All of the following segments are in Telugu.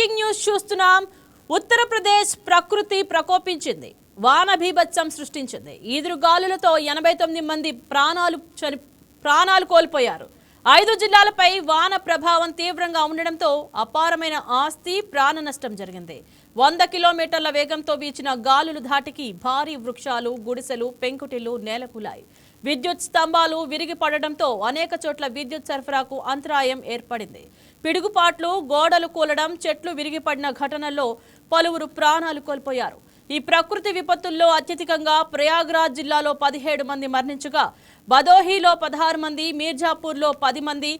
బ్రేకింగ్ న్యూస్ చూస్తున్నాం. ఉత్తరప్రదేశ్ ప్రకృతి ప్రకోపించింది. వాన బీభత్సం సృష్టించింది. ఈదురుగాలులతో 89 మంది ప్రాణాలు కోల్పోయారు. 5 జిల్లాలపై వాన ప్రభావం తీవ్రంగా ఉండడంతో అపారమైన ఆస్తి ప్రాణ నష్టం జరిగింది. 100 కిలోమీటర్ల వేగంతో వీచిన గాలులు ధాటికి భారీ వృక్షాలు, గుడిసెలు, పెంకుటిల్లు నేలకూలాయి. విద్యుత్ స్తంభాలు విరిగి పడడంతో అనేక చోట్ల విద్యుత్ సరఫరాకు అంతరాయం ఏర్పడింది. పిడుగుపాట్లు, గోడలు కూలడం, చెట్లు విరిగిపడిన ఘటనల్లో పలువురు ప్రాణాలు కోల్పోయారు. ఈ ప్రకృతి విపత్తుల్లో అత్యధికంగా ప్రయాగ్రాజ్ జిల్లాలో 17 మంది మరణించగా, భదోహీలో 16 మంది, మీర్జాపూర్లో 10 మంది,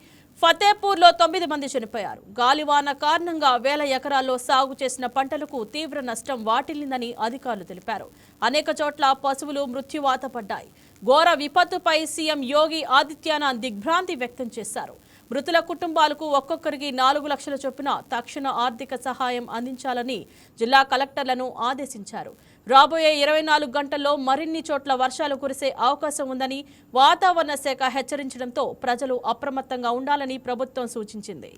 ఫతేపూర్లో 9 మంది చనిపోయారు. గాలివాన కారణంగా వేల ఎకరాల్లో సాగు చేసిన పంటలకు తీవ్ర నష్టం వాటిల్లిందని అధికారులు తెలిపారు. అనేక చోట్ల పశువులు మృత్యువాత పడ్డాయి. ఘోర విపత్తుపై సీఎం యోగి ఆదిత్యనాథ్ దిగ్భ్రాంతి వ్యక్తం చేశారు. మృతుల కుటుంబాలకు ఒక్కొక్కరికి 4 లక్షల చొప్పున తక్షణ ఆర్థిక సహాయం అందించాలని జిల్లా కలెక్టర్లను ఆదేశించారు. రాబోయే 24 గంటల్లో మరిన్ని చోట్ల వర్షాలు కురిసే అవకాశం ఉందని వాతావరణ శాఖ హెచ్చరించడంతో ప్రజలు అప్రమత్తంగా ఉండాలని ప్రభుత్వం సూచించింది.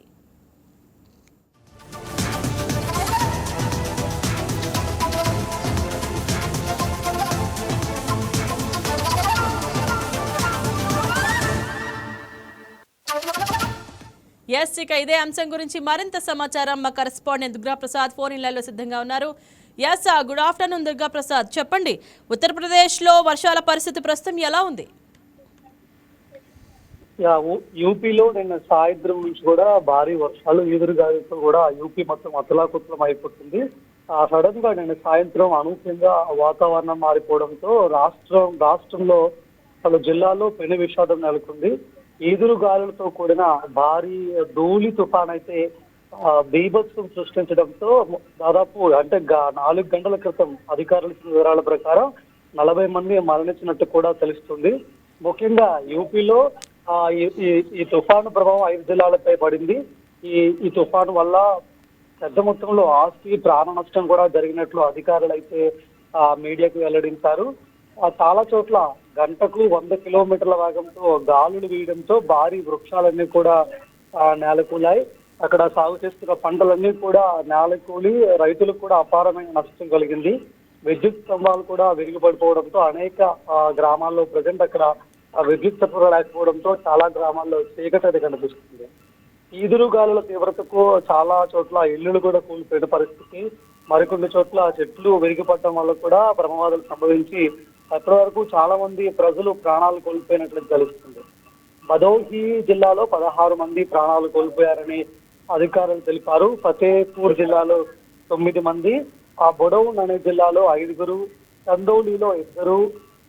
ఇక ఇదే అంశం గురించి మరింత సమాచారం మా correspondent Durga Prasad phone in లైన్లో సిద్ధంగా ఉన్నారు. గుడ్ ఆఫ్టర్నూన్ దుర్గా ప్రసాద్, చెప్పండి, ఉత్తరప్రదేశ్లో వర్షాల పరిస్థితి ప్రస్తుతం ఎలా ఉంది? యూపీలో నిన్న సాయంత్రం నుంచి కూడా భారీ వర్షాలు, ఎదురుగాలితో కూడా యూపీ మొత్తం అతలాకుతలం అయిపోతుంది. సడన్ గా నిన్న సాయంత్రం అనూహ్యంగా వాతావరణం మారిపోవడంతో రాష్ట్రంలో పలు జిల్లాల్లో పెను విషాదం నెలకొంది. ఈదురు గాలులతో కూడిన భారీ ధూళి తుఫాన్ అయితే బీభత్సం సృష్టించడంతో దాదాపు 4 గంటల క్రితం అధికారుల వివరాల ప్రకారం 40 మంది మరణించినట్టు కూడా తెలుస్తుంది. ముఖ్యంగా యూపీలో ఈ తుఫాను ప్రభావం 5 జిల్లాలపై పడింది. ఈ తుఫాను వల్ల పెద్ద మొత్తంలో ఆస్తి ప్రాణ నష్టం కూడా జరిగినట్లు అధికారులు అయితే మీడియాకు వెల్లడించారు. చాలా చోట్ల గంటకు 100 కిలోమీటర్ల వేగంతో గాలులు వీయడంతో భారీ వృక్షాలన్నీ కూడా నేలకూలాయి. అక్కడ సాగు చేస్తున్న పంటలన్నీ కూడా నేలకూలి రైతులకు కూడా అపారమైన నష్టం కలిగింది. విద్యుత్ స్తంభాలు కూడా విరిగిపడిపోవడంతో అనేక గ్రామాల్లో ప్రజెంట్ అక్కడ విద్యుత్ సరఫరా లేకపోవడంతో చాలా గ్రామాల్లో చీకటి కనిపిస్తుంది. ఈదురు గాలుల తీవ్రతకు చాలా చోట్ల ఇళ్లు కూడా కూలిపోయిన పరిస్థితి, మరికొన్ని చోట్ల చెట్లు విరిగిపడడం వల్ల కూడా ప్రమాదాలు సంభవించి అప్పటి వరకు చాలా మంది ప్రజలు ప్రాణాలు కోల్పోయినట్లు తెలుస్తుంది. భదోహీ జిల్లాలో 16 మంది ప్రాణాలు కోల్పోయారని అధికారులు తెలిపారు. ఫతేపూర్ జిల్లాలో 9 మంది, బొడౌన్ అనే జిల్లాలో 5, చందౌలీలో 2,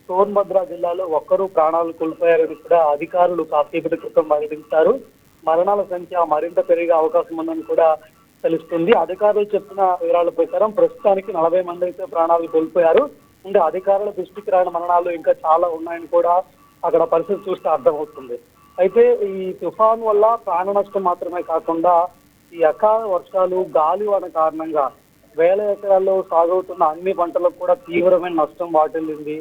సోన్భద్ర జిల్లాలో 1 ప్రాణాలు కోల్పోయారని కూడా అధికారులు కాసేపటి క్రితం వెల్లడించారు. మరణాల సంఖ్య మరింత పెరిగే అవకాశం ఉందని కూడా తెలుస్తుంది. అధికారులు చెప్పిన వివరాల ప్రకారం ప్రస్తుతానికి 40 మంది అయితే ప్రాణాలు కోల్పోయారు. అధికారుల దృష్టికి రాని మరణాలు ఇంకా చాలా ఉన్నాయని కూడా అక్కడ పరిస్థితి చూస్తే అర్థమవుతుంది. అయితే ఈ తుఫాన్ వల్ల ప్రాణ నష్టం మాత్రమే కాకుండా ఈ అకాల వర్షాలు, గాలివాన కారణంగా వేల ఎకరాల్లో సాగవుతున్న అన్ని పంటలకు కూడా తీవ్రమైన నష్టం వాటిల్లింది.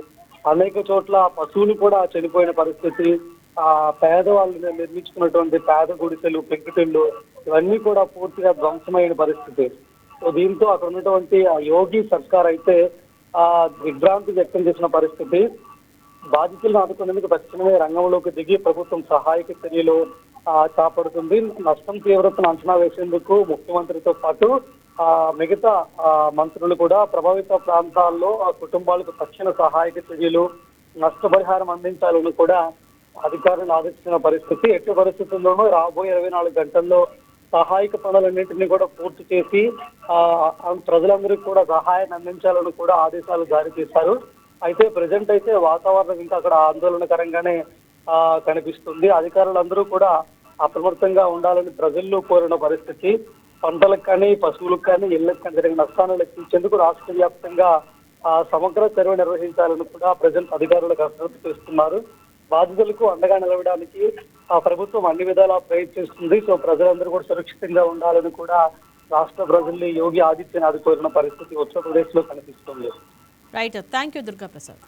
అనేక చోట్ల పశువులు కూడా చనిపోయిన పరిస్థితి, పేదవాళ్ళు నిర్మించుకున్నటువంటి పేద గుడిసెలు, పెంకుటిళ్ళు ఇవన్నీ కూడా పూర్తిగా ధ్వంసమైన పరిస్థితి. సో దీంతో అక్కడ ఉన్నటువంటి యోగి సర్కార్ అయితే దిగ్భ్రాంతి వ్యక్తం చేసిన పరిస్థితి. బాధితులను ఆదుకునేందుకు తక్షణమే రంగంలోకి దిగి ప్రభుత్వం సహాయక చర్యలు చేపడుతుంది. నష్టం తీవ్రతను అంచనా వేసేందుకు ముఖ్యమంత్రితో పాటు మిగతా మంత్రులు కూడా ప్రభావిత ప్రాంతాల్లో కుటుంబాలకు తక్షణ సహాయక చర్యలు, నష్టపరిహారం అందించాలని కూడా అధికారులను ఆదేశించిన పరిస్థితి. ఎట్టి పరిస్థితుల్లోనూ రాబోయే 24 గంటల్లో సహాయక పనులన్నింటినీ కూడా పూర్తి చేసి ప్రజలందరికీ కూడా సహాయాన్ని అందించాలని కూడా ఆదేశాలు జారీ చేశారు. అయితే ప్రజెంట్ అయితే వాతావరణం ఇంకా అక్కడ ఆందోళనకరంగానే కనిపిస్తుంది. అధికారులందరూ కూడా అప్రమత్తంగా ఉండాలని ప్రజల్లో కోరిన పరిస్థితి. పంటలకు కానీ, పశువులకు కానీ, ఇళ్లకు కానీ జరిగిన నష్టాలను లెక్కించేందుకు రాష్ట్ర వ్యాప్తంగా సమగ్ర సర్వే నిర్వహించాలని కూడా ప్రజెంట్ అధికారులు కసరత్తు చేస్తున్నారు. బాధితులకు అండగా నిలవడానికి ప్రభుత్వం అన్ని విధాలా ప్రయత్నిస్తుంది. సో ప్రజలందరూ కూడా సురక్షితంగా ఉండాలని కూడా రాష్ట్ర ప్రజల్ని యోగి ఆదిత్యనాథ్ కోరిన పరిస్థితి ఉత్తరప్రదేశ్ లో కనిపిస్తుంది. Right, thank you Durga Prasad.